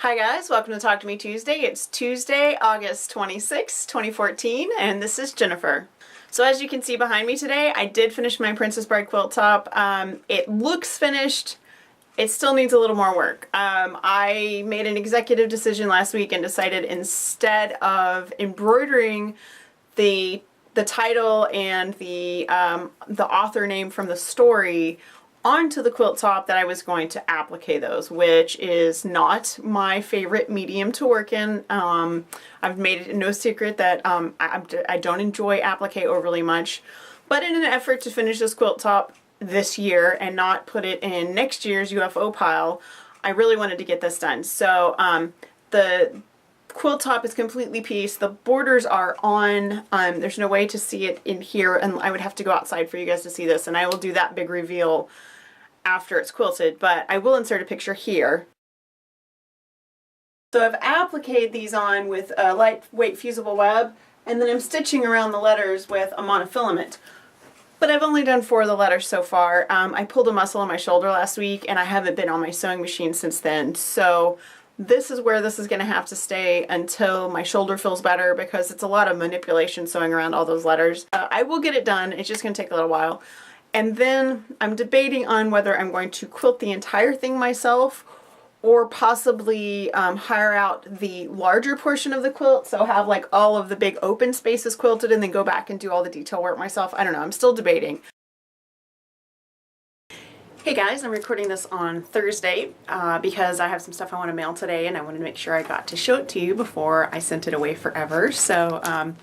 Hi guys, welcome to Talk to Me Tuesday. It's Tuesday, August 26, 2014, and this is Jennifer. So as you can see behind me today, I did finish my Princess Bride quilt top. It looks finished. It still needs a little more work. I made an executive decision last week and decided instead of embroidering the title and the author name from the story onto the quilt top, that I was going to applique those, which is not my favorite medium to work in. I've made it no secret that I don't enjoy applique overly much, but in an effort to finish this quilt top this year and not put it in next year's UFO pile, I really wanted to get this done. So the quilt top is completely pieced. The borders are on. There's no way to see it in here, and I would have to go outside for you guys to see this, and I will do that big reveal after it's quilted, but I will insert a picture here. So I've appliqued these on with a lightweight fusible web, and then I'm stitching around the letters with a monofilament. But I've only done 4 of the letters so far. I pulled a muscle on my shoulder last week, and I haven't been on my sewing machine since then. So this is where this is going to have to stay until my shoulder feels better, because it's a lot of manipulation sewing around all those letters. I will get it done. It's just going to take a little while. And then I'm debating on whether I'm going to quilt the entire thing myself, or possibly hire out the larger portion of the quilt, so have like all of the big open spaces quilted and then go back and do all the detail work myself. I don't know, I'm still debating. Hey guys, I'm recording this on Thursday because I have some stuff I want to mail today, and I wanted to make sure I got to show it to you before I sent it away forever. So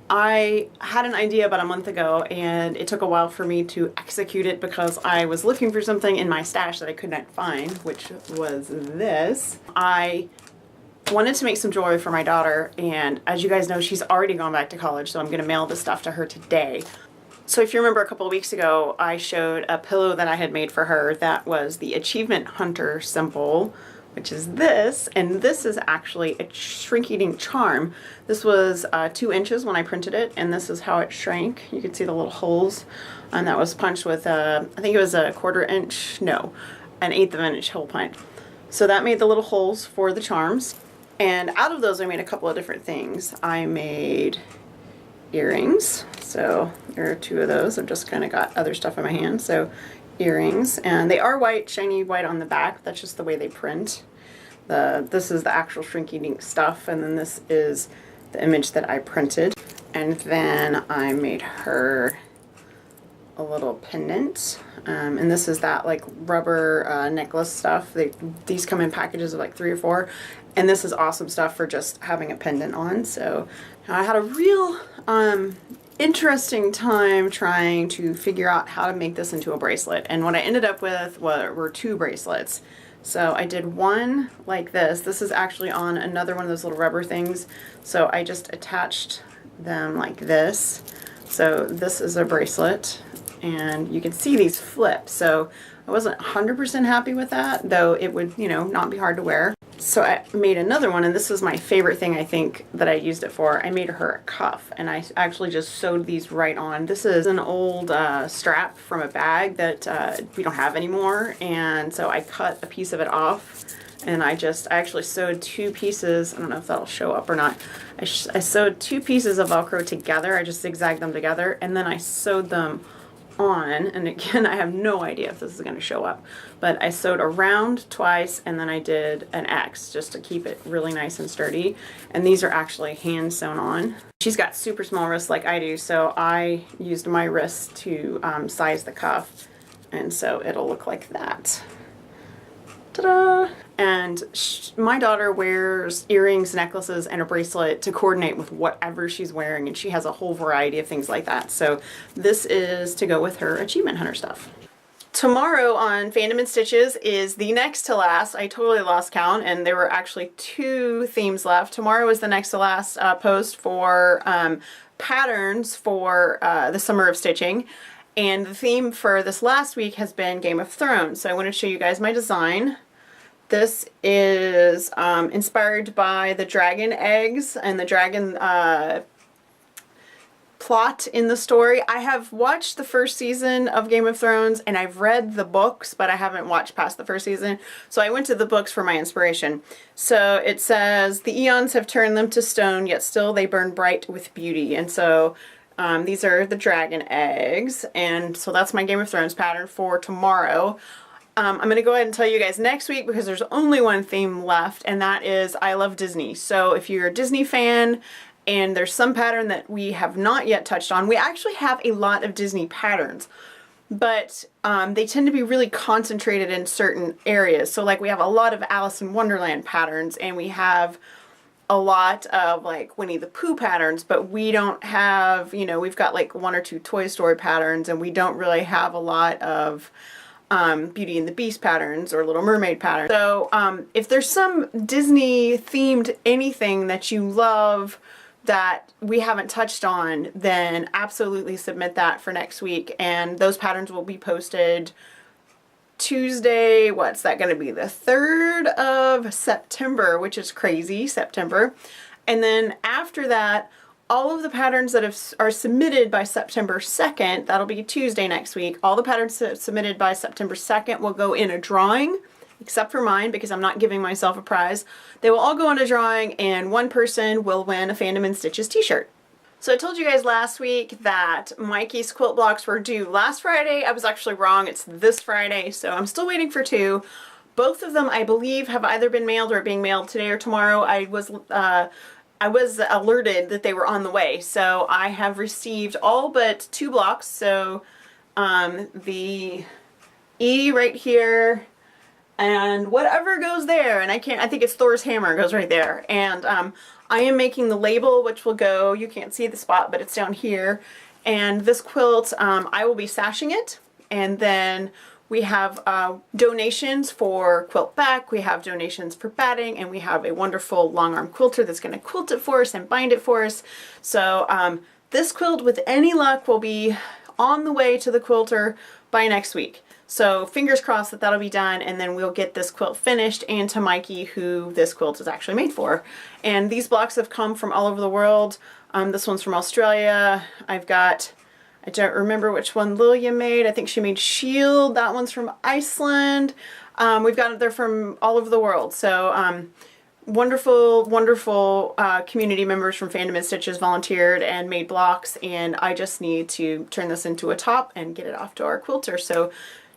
I had an idea about a month ago, and it took a while for me to execute it because I was looking for something in my stash that I could not find, which was this. I wanted to make some jewelry for my daughter, and as you guys know, she's already gone back to college, so I'm going to mail this stuff to her today. So if you remember a couple of weeks ago, I showed a pillow that I had made for her that was the Achievement Hunter symbol, which is this, and this is actually a shrink-eating charm. This was 2 inches when I printed it, and this is how it shrank. You can see the little holes, and that was punched with I think it was a 1/4 inch, no, an 1/8 of an inch hole punch. So that made the little holes for the charms, and out of those I made a couple of different things. I made earrings, so there are 2 of those. I've just kind of got other stuff in my hand, so earrings, and they are white, shiny white on the back. That's just the way they print. This is the actual shrink-eating stuff, and then this is the image that I printed. And then I made her a little pendant, and this is that like rubber necklace stuff. These come in packages of like 3 or 4, and this is awesome stuff for just having a pendant on. So I had a real interesting time trying to figure out how to make this into a bracelet, and what I ended up with were 2 bracelets. So I did one like this. This is actually on another one of those little rubber things, so I just attached them like this. So this is a bracelet, and you can see these flip. So I wasn't 100% happy with that, though it would, you know, not be hard to wear. So I made another one, and this is my favorite thing I think that I used it for. I made her a cuff, and I actually just sewed these right on. This is an old strap from a bag that we don't have anymore, and so I cut a piece of it off, and I actually sewed 2 pieces. I don't know if that'll show up or not. I sewed 2 pieces of Velcro together. I just zigzagged them together, and then I sewed them on, and again I have no idea if this is going to show up, but I sewed around twice, and then I did an X just to keep it really nice and sturdy, and these are actually hand sewn on. She's got super small wrists like I do, so I used my wrists to size the cuff, and so it'll look like that. Ta-da! And my daughter wears earrings, necklaces, and a bracelet to coordinate with whatever she's wearing, and she has a whole variety of things like that. So this is to go with her Achievement Hunter stuff. Tomorrow on Fandom and Stitches is the next to last. I totally lost count, and there were actually 2 themes left. Tomorrow is the next to last post for patterns for the Summer of Stitching. And the theme for this last week has been Game of Thrones. So I want to show you guys my design. This is inspired by the dragon eggs and the dragon plot in the story. I have watched the first season of Game of Thrones and I've read the books, but I haven't watched past the first season. So I went to the books for my inspiration. So it says, the eons have turned them to stone, yet still they burn bright with beauty. And so these are the dragon eggs. And so that's my Game of Thrones pattern for tomorrow. I'm going to go ahead and tell you guys next week because there's only one theme left, and that is I love Disney. So if you're a Disney fan and there's some pattern that we have not yet touched on, we actually have a lot of Disney patterns, but they tend to be really concentrated in certain areas. So like we have a lot of Alice in Wonderland patterns, and we have a lot of like Winnie the Pooh patterns, but we don't have, you know, we've got like 1 or 2 Toy Story patterns, and we don't really have a lot of Beauty and the Beast patterns or Little Mermaid patterns. So if there's some Disney themed anything that you love that we haven't touched on, then absolutely submit that for next week, and those patterns will be posted Tuesday, what's that going to be, the 3rd of September, which is crazy, September. And then after that, all of the patterns that are submitted by September 2nd, that'll be Tuesday next week, all the patterns submitted by September 2nd will go in a drawing, except for mine because I'm not giving myself a prize. They will all go in a drawing, and one person will win a Fandom in Stitches t-shirt. So I told you guys last week that Mikey's quilt blocks were due last Friday. I was actually wrong. It's this Friday, so I'm still waiting for 2. Both of them, I believe, have either been mailed or are being mailed today or tomorrow. I was alerted that they were on the way, so I have received all but 2 blocks. So the E right here, and whatever goes there, and I think it's Thor's hammer goes right there. And I am making the label, which will go, you can't see the spot, but it's down here. And this quilt, I will be sashing it, and then we have donations for quilt back, we have donations for batting, and we have a wonderful long arm quilter that's going to quilt it for us and bind it for us. So this quilt, with any luck, will be on the way to the quilter by next week. So fingers crossed that that'll be done, and then we'll get this quilt finished and to Mikey, who this quilt is actually made for. And these blocks have come from all over the world. This one's from Australia. I don't remember which one Lilia made. I think she made Shield. That one's from Iceland. We've got it there from all over the world. So wonderful, wonderful community members from Fandom in Stitches volunteered and made blocks, and I just need to turn this into a top and get it off to our quilter. So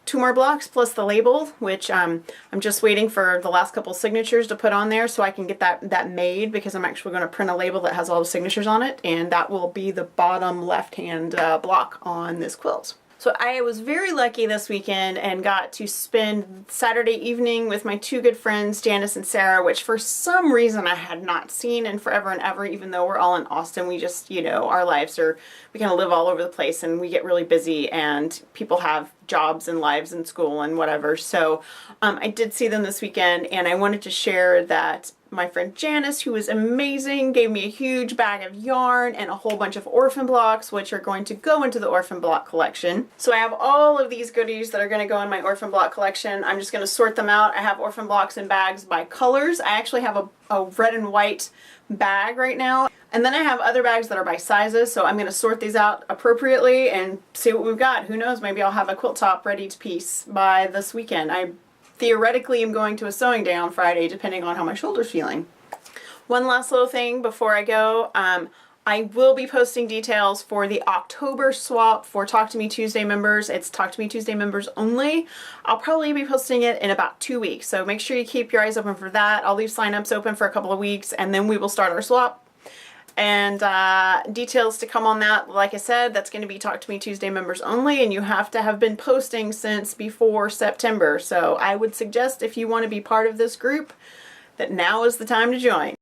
2 more blocks plus the label, which I'm just waiting for the last couple signatures to put on there so I can get that made, because I'm actually going to print a label that has all the signatures on it, and that will be the bottom left-hand block on this quilt. So I was very lucky this weekend and got to spend Saturday evening with my 2 good friends, Janice and Sarah, which for some reason I had not seen in forever and ever, even though we're all in Austin. We just, you know, our lives are, we kind of live all over the place, and we get really busy, and people have jobs and lives and school and whatever. So I did see them this weekend, and I wanted to share that my friend Janice, who was amazing, gave me a huge bag of yarn and a whole bunch of orphan blocks, which are going to go into the orphan block collection. So I have all of these goodies that are going to go in my orphan block collection. I'm just going to sort them out. I have orphan blocks in bags by colors. I actually have a red and white bag right now. And then I have other bags that are by sizes, so I'm going to sort these out appropriately and see what we've got. Who knows, maybe I'll have a quilt top ready to piece by this weekend. I theoretically am going to a sewing day on Friday, depending on how my shoulder's feeling. One last little thing before I go. I will be posting details for the October swap for Talk to Me Tuesday members. It's Talk to Me Tuesday members only. I'll probably be posting it in about 2 weeks, so make sure you keep your eyes open for that. I'll leave signups open for a couple of weeks, and then we will start our swap. And details to come on that. Like I said, that's going to be Talk to Me Tuesday members only, and you have to have been posting since before September. So I would suggest, if you want to be part of this group, that now is the time to join.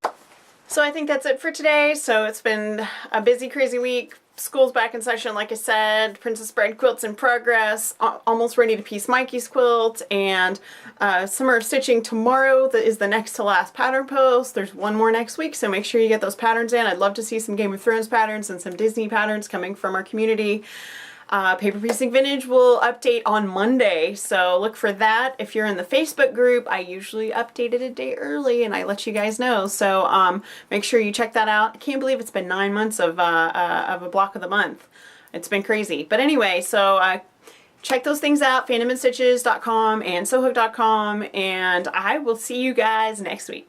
So I think that's it for today. So it's been a busy, crazy week. School's back in session, like I said. Princess Bride quilts in progress. Almost ready to piece Mikey's quilt. And Summer of Stitching tomorrow is the next to last pattern post. There's one more next week, so make sure you get those patterns in. I'd love to see some Game of Thrones patterns and some Disney patterns coming from our community. Paper Piecing Vintage will update on Monday, so look for that. If you're in the Facebook group, I usually update it a day early and I let you guys know. So make sure you check that out. I can't believe it's been 9 months of a block of the month. It's been crazy. But anyway, so check those things out, fandomandstitches.com and sewhook.com, and I will see you guys next week.